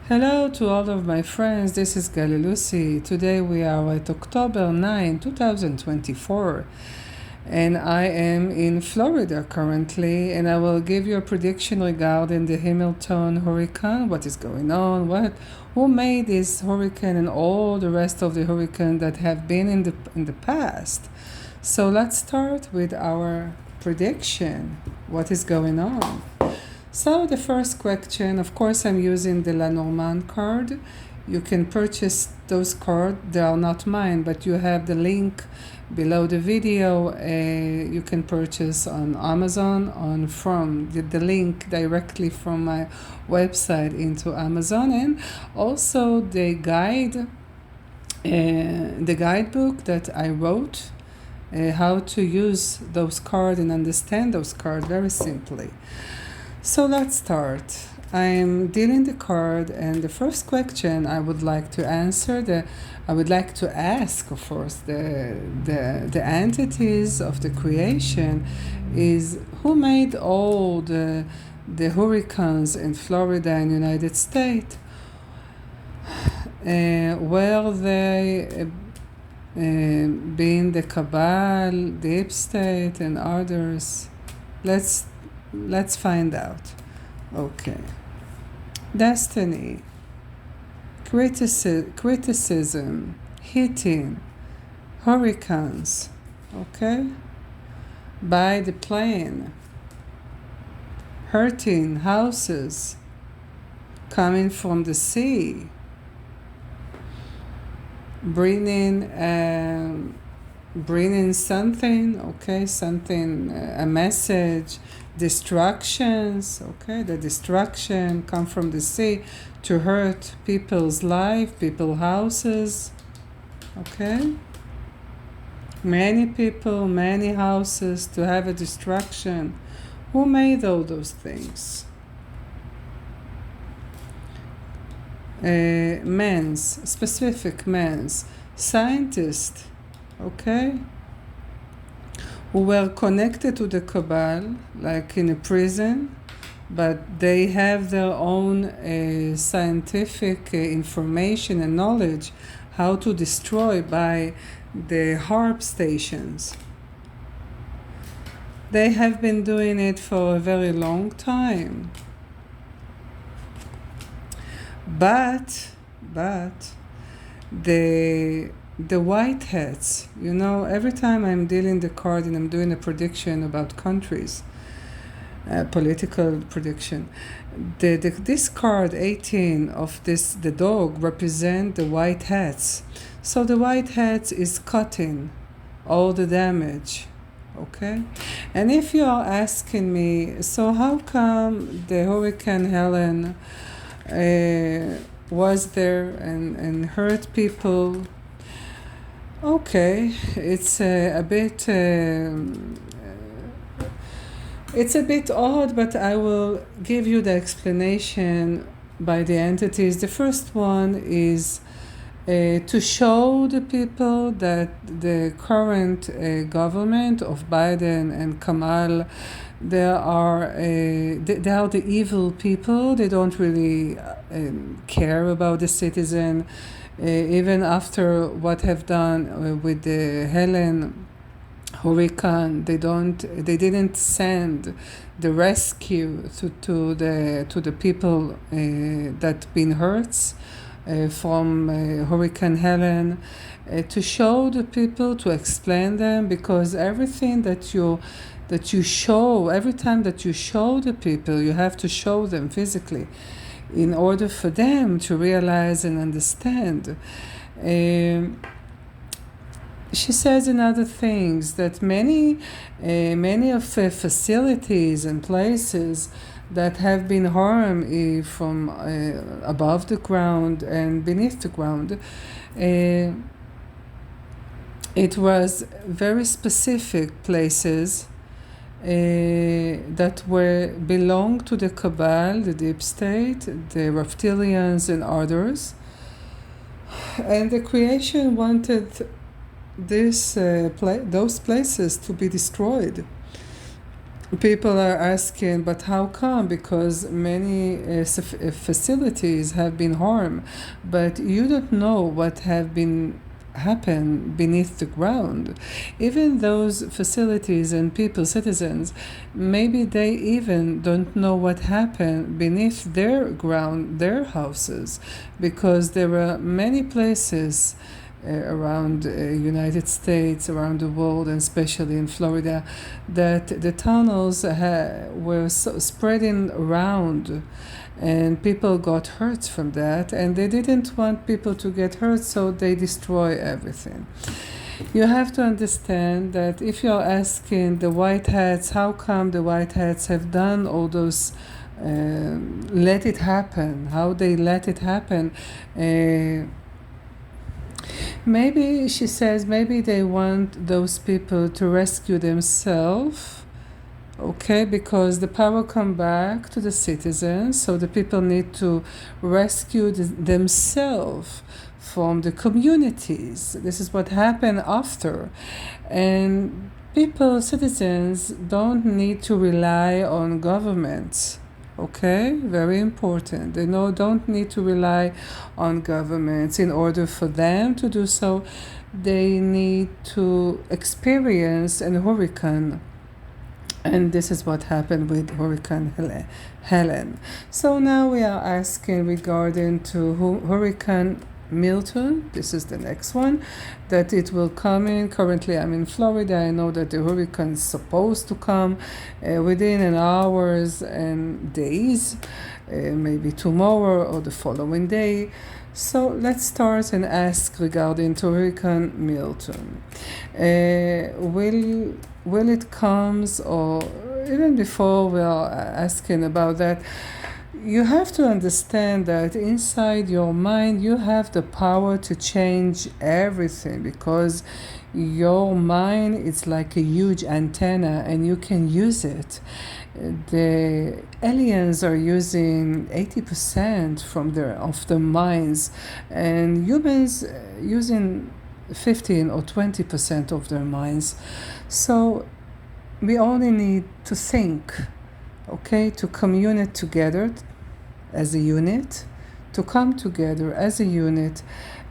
Hello to all of my friends, this is Gali Lucy. Today we are at October 9, 2024, and I am in Florida currently, and I will give you a prediction regarding the Milton hurricane, what is going on, who made this hurricane and all the rest of the hurricanes that have been in the past. So let's start with our prediction, what is going on. So the first question, of course, I'm using the Lenormand card. You can purchase those cards. They are not mine, but you have the link below the video. You can purchase on Amazon from the link directly from my website into Amazon, and also the guidebook that I wrote, how to use those cards and understand those cards very simply. So let's start. I'm dealing the card, and the first question I would like to answer, I would like to ask, of course, the entities of the creation is who made all the hurricanes in Florida and United States? Were they being the Cabal, Deep State, and others? Let's find out. Okay. Destiny, criticism, hitting, hurricanes, okay? By the plane, hurting houses, coming from the sea, bringing something, okay, a message, distractions, okay, the distraction come from the sea to hurt people's life, people's houses, okay, many people, many houses to have a distraction. Who made all those things? Specific men's, scientists, okay, who were connected to the Cabal, like in a prison, but they have their own scientific information and knowledge how to destroy by the HARP stations. They have been doing it for a very long time. But the white hats, every time I'm dealing the card and I'm doing a prediction about countries, political prediction, this card 18 of the dog represent the white hats. So the white hats is cutting all the damage, okay? And if you are asking me, so how come the Hurricane Helen was there and hurt people? Okay, it's a bit odd, but I will give you the explanation by the entities. The first one is to show the people that the current government of Biden and Kamal, they are the evil people. They don't really care about the citizen. Even after what have done with the Helen hurricane, they didn't send the rescue to the people that been hurt from Hurricane Helen, to show the people, to explain them, because everything that you show, every time that you show the people, you have to show them physically in order for them to realize and understand. She says in other things that many of the facilities and places that have been harmed from above the ground and beneath the ground, it was very specific places that belong to the Cabal, the Deep State, the reptilians and others. And the creation wanted those places to be destroyed. people are asking, but how come? Because many facilities have been harmed, but you don't know what have been happen beneath the ground. Even those facilities and people, citizens, maybe they even don't know what happened beneath their ground, their houses, because there are many places around United States, around the world, and especially in Florida, that the tunnels were spreading around, and people got hurt from that, and they didn't want people to get hurt, so they destroy everything. You have to understand that if you're asking the white hats, how come the white hats have done all those let it happen, how they let it happen, maybe, she says, maybe they want those people to rescue themselves, okay, because the power come back to the citizens, so the people need to rescue themselves from the communities. This is what happened after. And people, citizens, don't need to rely on governments. Okay, very important. They don't need to rely on governments in order for them to do so. They need to experience a hurricane. And this is what happened with Hurricane Helen. So now we are asking regarding to Hurricane Milton, this is the next one, that it will come in. Currently I'm in Florida. I know that the hurricane is supposed to come within an hours and days, maybe tomorrow or the following day. So let's start and ask regarding to Hurricane Milton. Will it comes, or even before we are asking about that, you have to understand that inside your mind you have the power to change everything, because your mind is like a huge antenna and you can use it. The aliens are using 80% of their minds, and humans using 15 or 20% of their minds. So we only need to think, okay, to communicate together as a unit, to come together as a unit,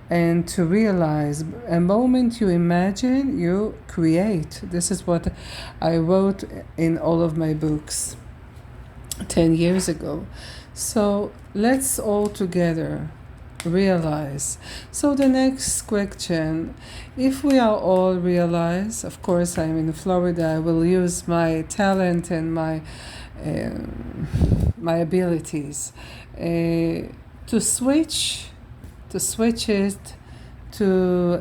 and to realize a moment you imagine, you create. This is what I wrote in all of my books 10 years ago. So let's all together realize. So the next question, if we are all realize, of course I'm in Florida, I will use my talent and my abilities to switch it to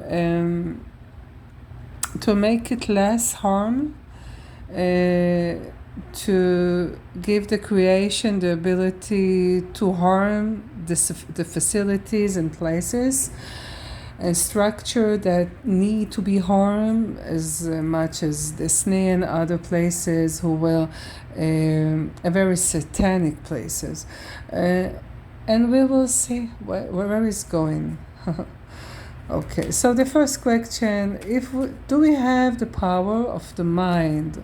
make it less harm, to give the creation the ability to harm the facilities and places and structure that need to be harmed, as much as Disney and other places who will very satanic places, and we will see where it's going. Okay, so the first question, do we have the power of the mind?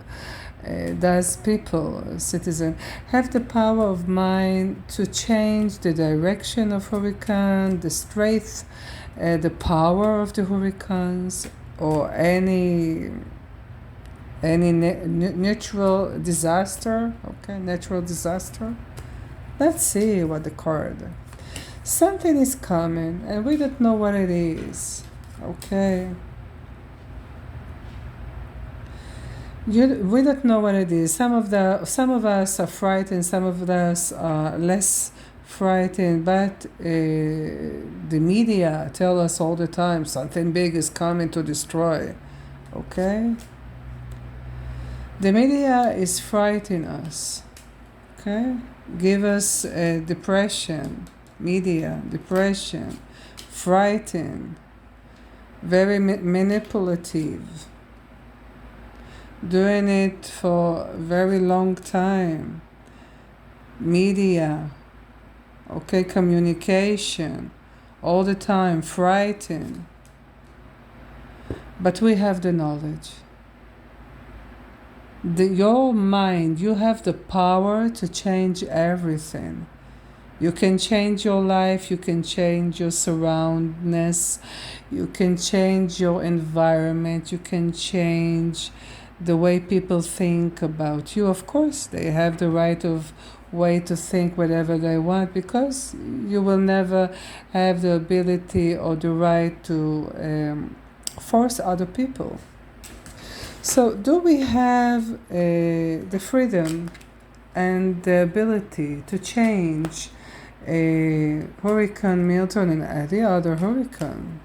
Does people, citizen, have the power of mind to change the direction of hurricane, the strength, the power of the hurricanes, or any natural disaster? Okay, natural disaster. Let's see what the card. Something is coming, and we don't know what it is. Okay. We don't know what it is. Some of us are frightened, some of us are less frightened, but the media tell us all the time something big is coming to destroy. Okay? The media is frightening us. Okay? Give us depression, media, depression, frightened, very manipulative. Doing it for a very long time. Media, okay, communication, all the time, frightened. But we have the knowledge. Your mind, you have the power to change everything. You can change your life, you can change your surroundness, you can change your environment, you can change the way people think about you. Of course, they have the right of way to think whatever they want, because you will never have the ability or the right to force other people. So do we have the freedom and the ability to change Hurricane Milton and any other hurricane?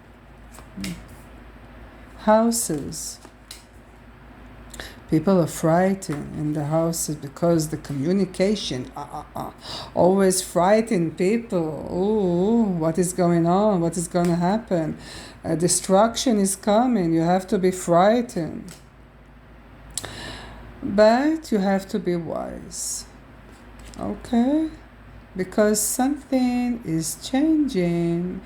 Houses. People are frightened in the houses because the communication always frighten people. Oh, what is going on? What is going to happen? Destruction is coming. You have to be frightened. But you have to be wise. Okay? Because something is changing.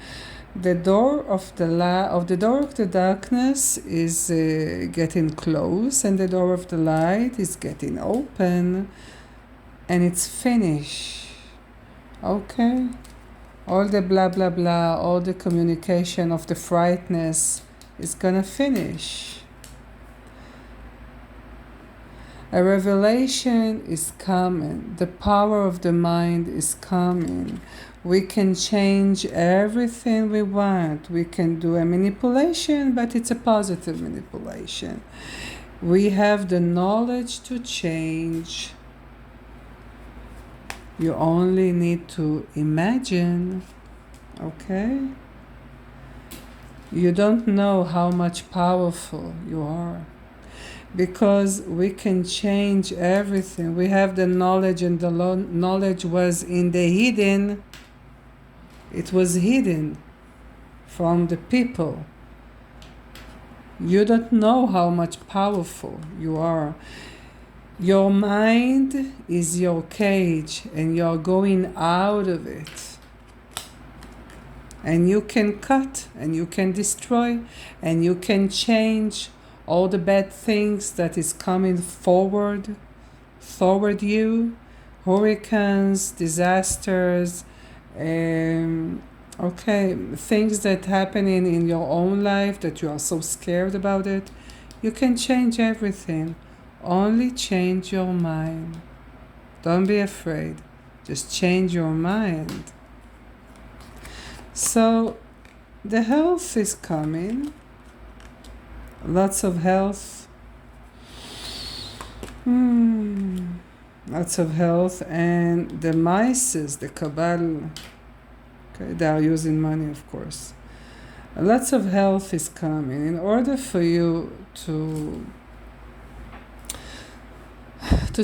The door of the darkness is getting closed, and the door of the light is getting open, and it's finished. Okay? All the blah blah blah, all the communication of the frightness is gonna finish. A revelation is coming. The power of the mind is coming. We can change everything we want. We can do a manipulation, but it's a positive manipulation. We have the knowledge to change. You only need to imagine, okay? You don't know how much powerful you are, because we can change everything. We have the knowledge, and the knowledge was in the hidden. It was hidden from the people. You don't know how much powerful you are. Your mind is your cage, and you're going out of it. And you can cut, and you can destroy, and you can change all the bad things that is coming forward you, hurricanes, disasters, things that happening in your own life that you are so scared about it. You can change everything. Only change your mind. Don't be afraid. Just change your mind. So the health is coming. Lots of health. Lots of health. And the mices, the cabal, okay, they are using money, of course. Lots of health is coming. In order for you to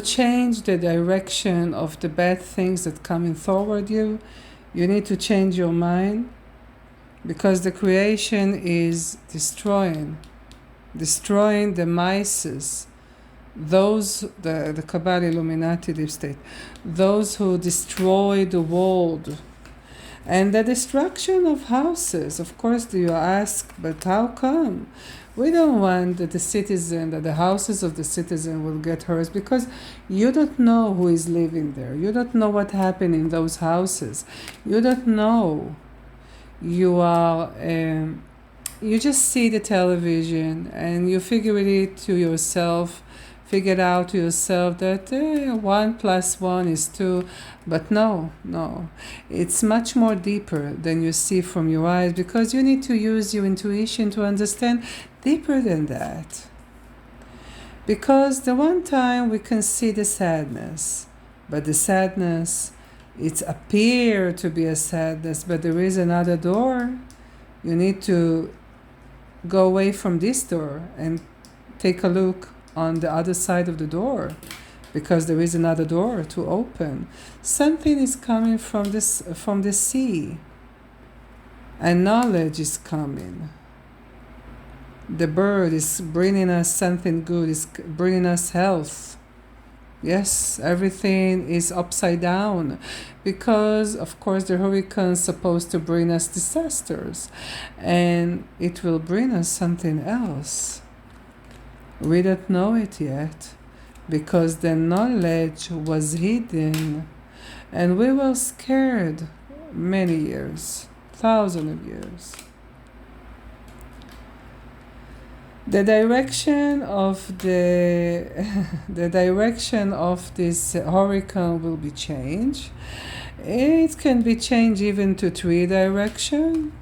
change the direction of the bad things that coming forward you need to change your mind, because the creation is destroying the mices, those, the Kabbalah Illuminati deep state, those who destroy the world. And the destruction of houses, of course, you ask, but how come? We don't want that the houses of the citizen will get hurt, because you don't know who is living there. You don't know what happened in those houses. You don't know. You just see the television and you figure out to yourself that 1 + 1 is 2. But no. It's much more deeper than you see from your eyes, because you need to use your intuition to understand deeper than that. Because the one time we can see the sadness, but the sadness, it appears to be a sadness, but there is another door. You need to go away from this door and take a look on the other side of the door, because there is another door to open. Something is coming from the sea, and knowledge is coming. The bird is bringing us something good, is bringing us health. Yes, everything is upside down, because of course the hurricane is supposed to bring us disasters, and it will bring us something else. We don't know it yet, because the knowledge was hidden, and we were scared many years, thousands of years. The direction of the direction of this hurricane will be changed. It can be changed even to 3 directions.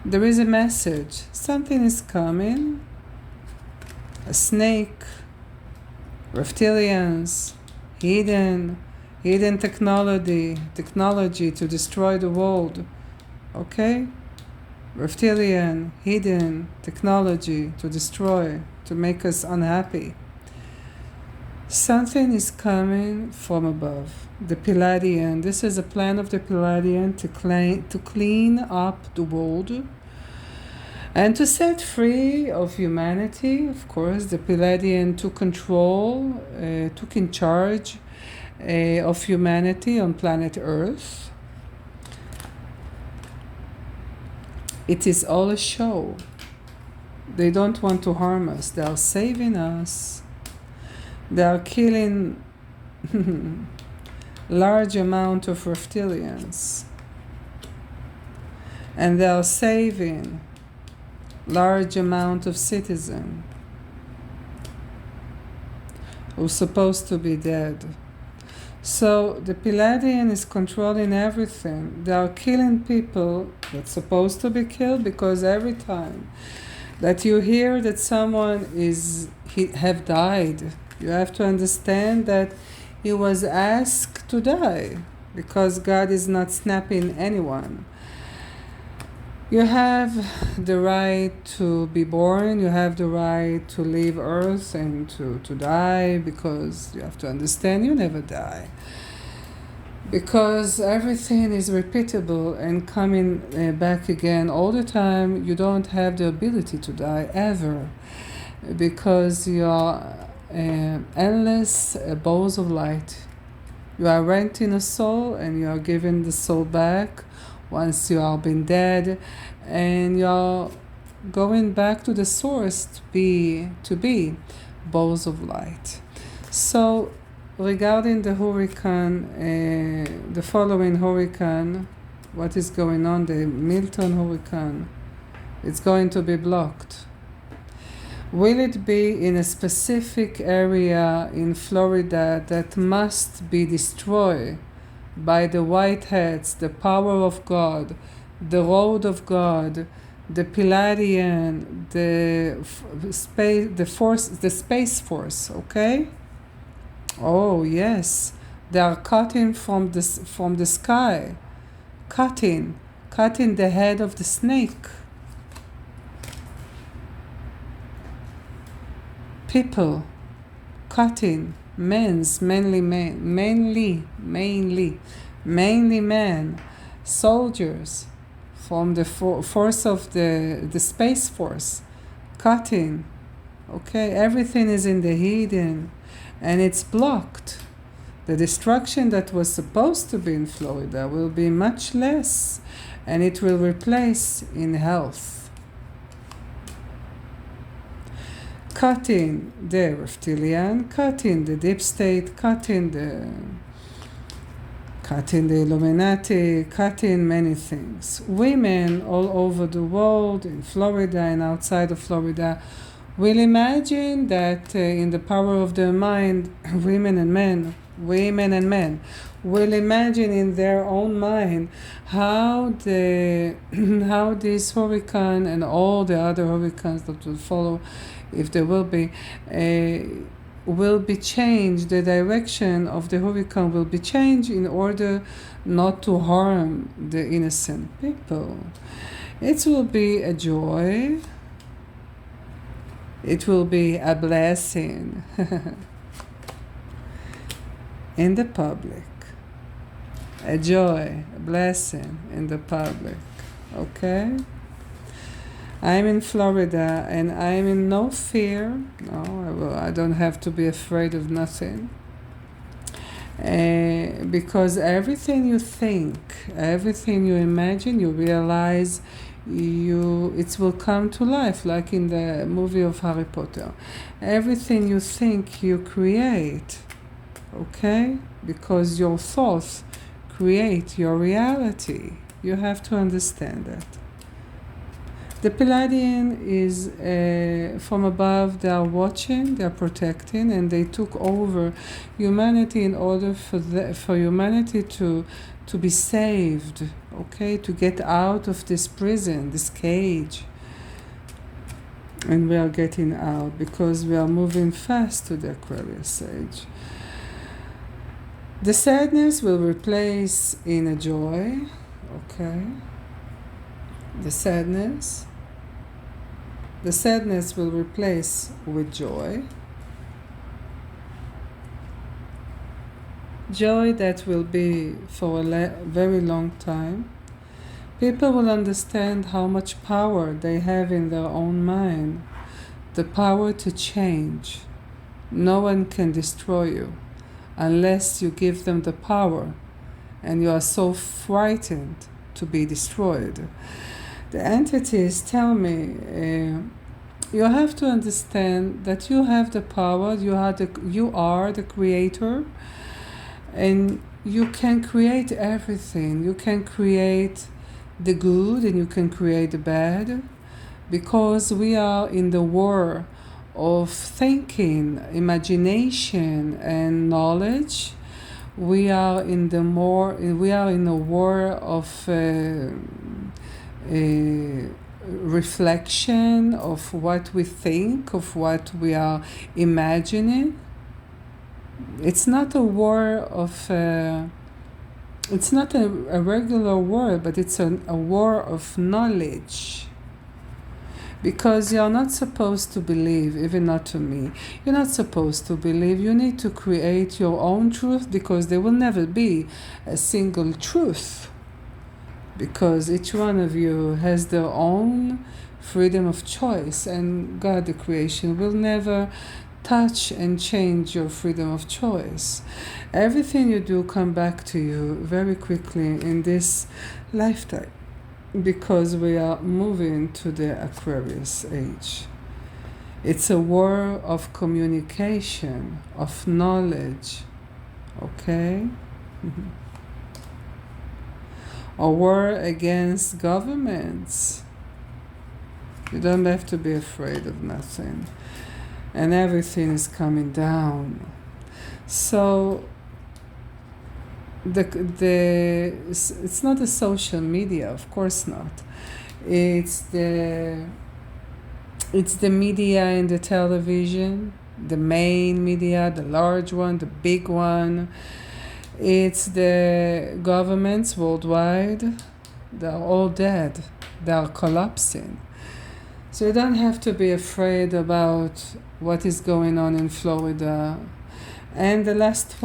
There is a message. Something is coming. A snake, reptilians, hidden technology to destroy the world. Okay? Reptilian, hidden technology to destroy, to make us unhappy. Something is coming from above. The Pleiadian. This is a plan of the Pleiadian to clean up the world and to set free of humanity. Of course, the Pleiadian took control, took in charge of humanity on planet Earth. It is all a show. They don't want to harm us. They are saving us. They are killing large amount of reptilians. And they are saving large amount of citizens who are supposed to be dead. So the Pleiadian is controlling everything. They are killing people that's supposed to be killed, because every time that you hear that someone have died, you have to understand that he was asked to die, because God is not snapping anyone. You have the right to be born, you have the right to leave Earth and to die, because you have to understand you never die. Because everything is repeatable and coming back again all the time. You don't have the ability to die ever, because you are endless balls of light. You are renting a soul and you are giving the soul back once you have been dead, and you're going back to the source to be balls of light. So regarding the hurricane, the following hurricane, what is going on, the Milton hurricane, it's going to be blocked. Will it be in a specific area in Florida that must be destroyed by the white hats, the power of God, the road of God, the Pleiadian, the space force, okay? Oh yes, they are cutting from the sky, cutting the head of the snake. People cutting mainly men, soldiers from the force of the space force, cutting. Okay, everything is in the hidden, and it's blocked. The destruction that was supposed to be in Florida will be much less, and it will replace in health. Cutting the reptilian, cutting the deep state, cutting the Illuminati, cutting many things. Women all over the world, in Florida and outside of Florida, will imagine that in the power of their mind, women and men will imagine in their own mind how this hurricane and all the other hurricanes that will follow, if there will be changed. The direction of the hurricane will be changed in order not to harm the innocent people. It will be a joy. It will be a blessing in the public. A joy, a blessing in the public. Okay? I'm in Florida and I'm in no fear. No, I don't have to be afraid of nothing. Because everything you think, everything you imagine, you realize it will come to life, like in the movie of Harry Potter. Everything you think, you create, okay? Because your thoughts create your reality. You have to understand that. The Pleiadian is from above. They are watching, they are protecting, and they took over humanity in order for humanity to be saved, okay, to get out of this prison, this cage. And we are getting out because we are moving fast to the Aquarius age. The sadness will replace in a joy, okay. The sadness will replace with joy. Joy that will be for a very long time. People will understand how much power they have in their own mind. The power to change. No one can destroy you unless you give them the power, and you are so frightened to be destroyed. The entities tell me, you have to understand that you have the power, you are the creator, and you can create everything. You can create the good and you can create the bad, because we are in the war of thinking, imagination, and knowledge. We are in a war of reflection of what we think, of what we are imagining. It's not a war of it's not a regular war, but it's a war of knowledge. Because you're not supposed to believe, even not to me. You're not supposed to believe. You need to create your own truth, because there will never be a single truth. Because each one of you has their own freedom of choice, and God, the creation, will never touch and change your freedom of choice. Everything you do come back to you very quickly in this lifetime, because we are moving to the Aquarius age. It's a war of communication, of knowledge, okay? A war against governments. You don't have to be afraid of nothing. And everything is coming down. So it's not the social media, of course not. It's the media and the television, the main media, the large one, the big one. It's the governments worldwide. They're all dead. They are collapsing. So you don't have to be afraid about what is going on in Florida. And the last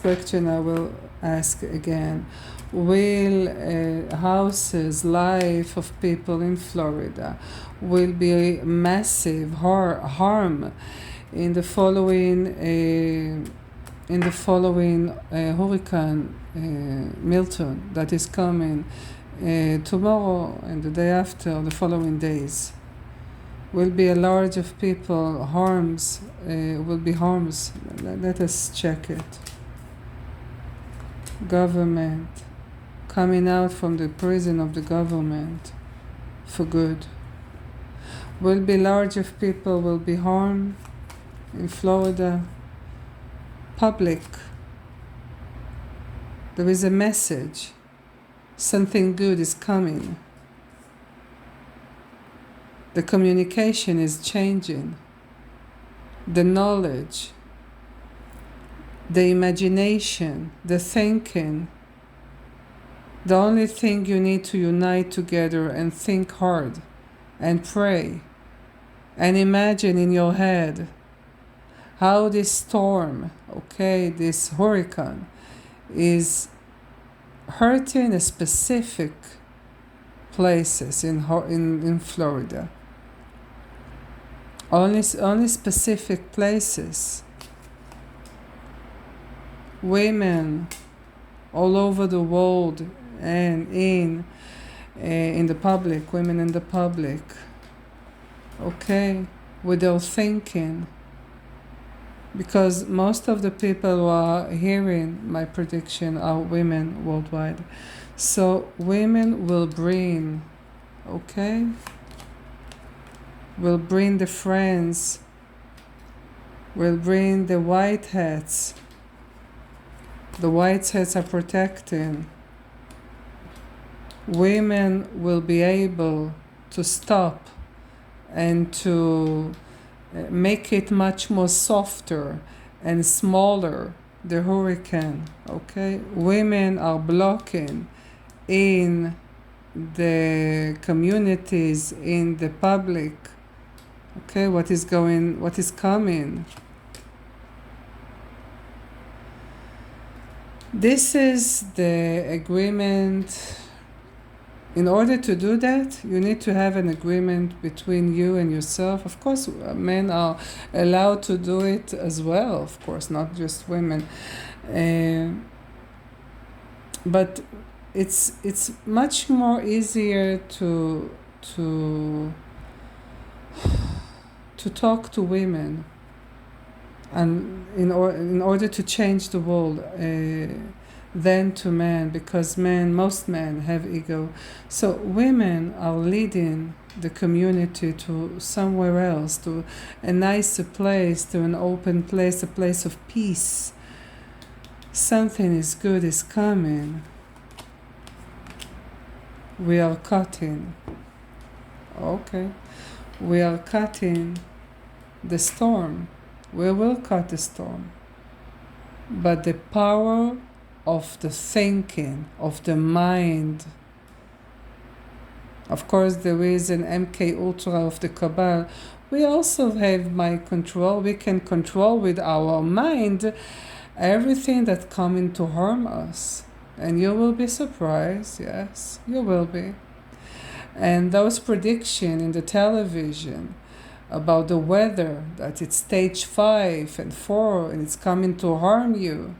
question I will ask again. Will houses, life of people in Florida will be massive harm in the following hurricane Milton that is coming tomorrow and the day after, the following days? Will be a large of people will be harms. Let us check it. Government coming out from the prison of the government for good. Will be large of people will be harmed in Florida. Public. There is a message. Something good is coming. The communication is changing. The knowledge, the imagination, the thinking. The only thing you need to unite together and think hard and pray and imagine in your head how this storm, this hurricane is hurting a specific places in Florida. Only specific places. Women all over the world and in the public, women in the public, okay, with their thinking. Because most of the people who are hearing my prediction are women worldwide. So women will bring, okay, will bring the friends, will bring the white hats. The white hats are protecting. Women will be able to stop and to make it much more softer and smaller, the hurricane, okay? Women are blocking in the communities, in the public, okay, what is coming. This is the agreement. In order to do that, you need to have an agreement between you and yourself. Of course, men are allowed to do it as well, of course, not just women. But it's much more easier to talk to women, and in order to change the world, than to men, because most men have ego. So women are leading the community to somewhere else, to a nicer place, to an open place, a place of peace. Something is good is coming. We are cutting. Okay. We are cutting the storm. We will cut the storm. But the power of the thinking, of the mind. Of course, there is an MK Ultra of the Kabbalah. We also have mind control. We can control with our mind everything that coming to harm us. And you will be surprised, yes, you will be. And those predictions in the television about the weather, that it's stage 5 and 4 and it's coming to harm you,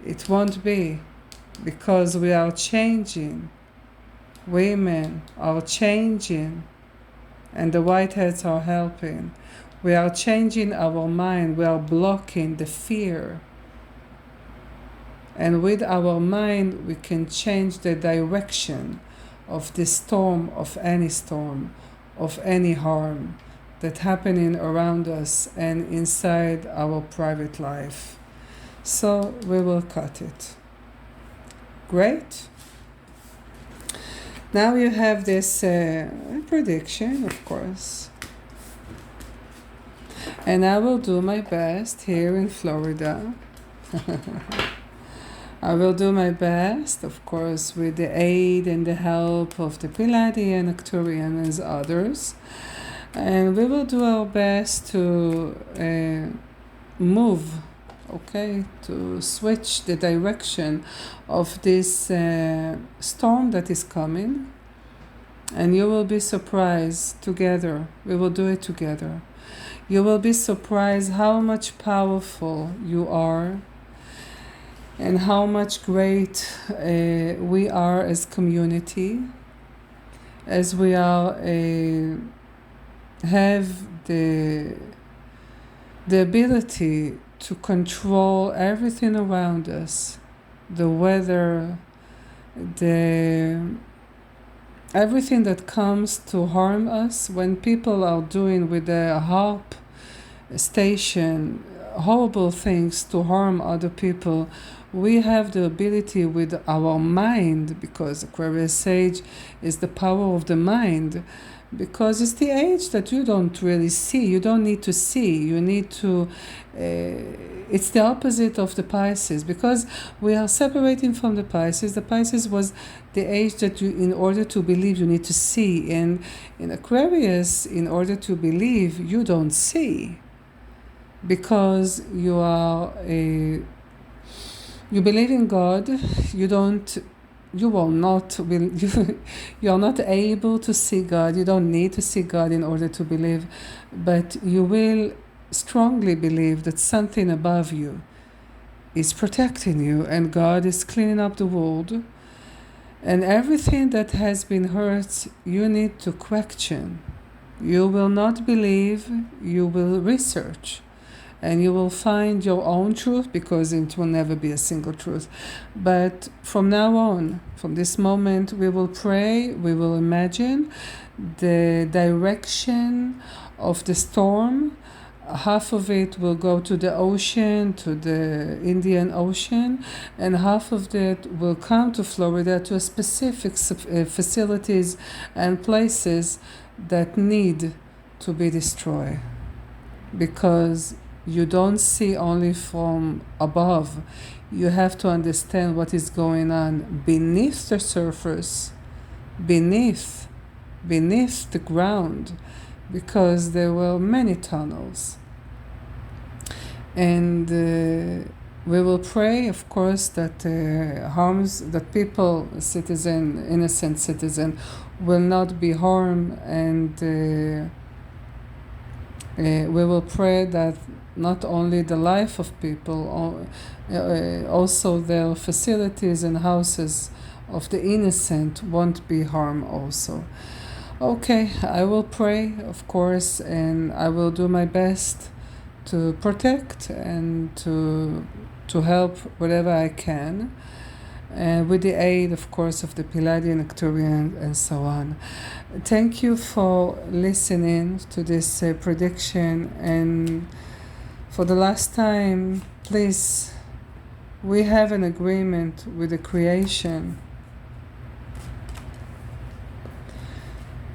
it won't be, because we are changing. Women are changing, and the whiteheads are helping. We are changing our mind. We are blocking the fear. And with our mind, we can change the direction of the storm, of any harm that's happening around us and inside our private life. So we will cut it. Great. Now you have this prediction, of course. And I will do my best here in Florida. I will do my best, of course, with the aid and the help of the Pleiadians, Aquarius, and others. And we will do our best to move, okay, to switch the direction of this storm that is coming. And you will be surprised together. We will do it together. You will be surprised how much powerful you are and how much great we are as community, as we are have the ability to control everything around us, the weather, everything that comes to harm us. When people are doing with the harp station horrible things to harm other people, we have the ability with our mind, because Aquarius age is the power of the mind, because it's the age that you don't really see. You don't need to see. You need to... it's the opposite of the Pisces, because we are separating from the Pisces. The Pisces was the age that you, in order to believe, you need to see. And in Aquarius, in order to believe, you don't see, because you are you believe in God. You are not able to see God. You don't need to see God in order to believe, but you will strongly believe that something above you is protecting you, and God is cleaning up the world, And everything that has been hurt, you need to question. You will not believe, you will research. And you will find your own truth, because it will never be a single truth. But from now on, from this moment, we will pray, we will imagine the direction of the storm. Half of it will go to the ocean, to the Indian Ocean, and half of it will come to Florida, to specific facilities and places that need to be destroyed. Because you don't see only from above. You have to understand what is going on beneath the surface, beneath the ground, because there were many tunnels. And we will pray, of course, that people, innocent citizen, will not be harmed, and we will pray that not only the life of people, also their facilities and houses of the innocent won't be harmed also. Okay, I will pray, of course, and I will do my best to protect and to help whatever I can, with the aid, of course, of the Pleiadian, Aquarian, and so on. Thank you for listening to this prediction, and for the last time, please, we have an agreement with the creation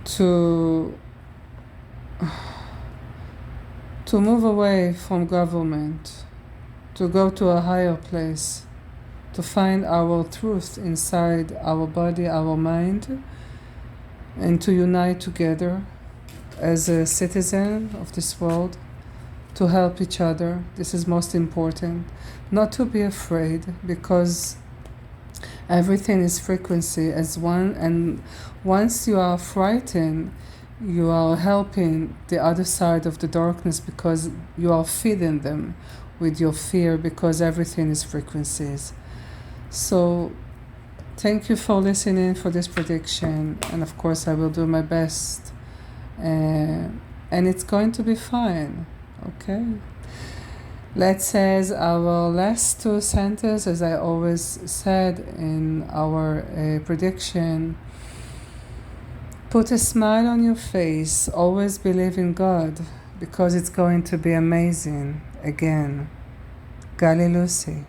to move away from government, to go to a higher place, to find our truth inside our body, our mind, and to unite together as a citizen of this world, to help each other. This is most important. Not to be afraid, because everything is frequency as one, and once you are frightened, you are helping the other side of the darkness, because you are feeding them with your fear, because everything is frequencies. So thank you for listening for this prediction, and of course I will do my best, and it's going to be fine. Okay, let's say our last two sentences, as I always said in our prediction. Put a smile on your face, always believe in God, because it's going to be amazing again. Gali Lucy.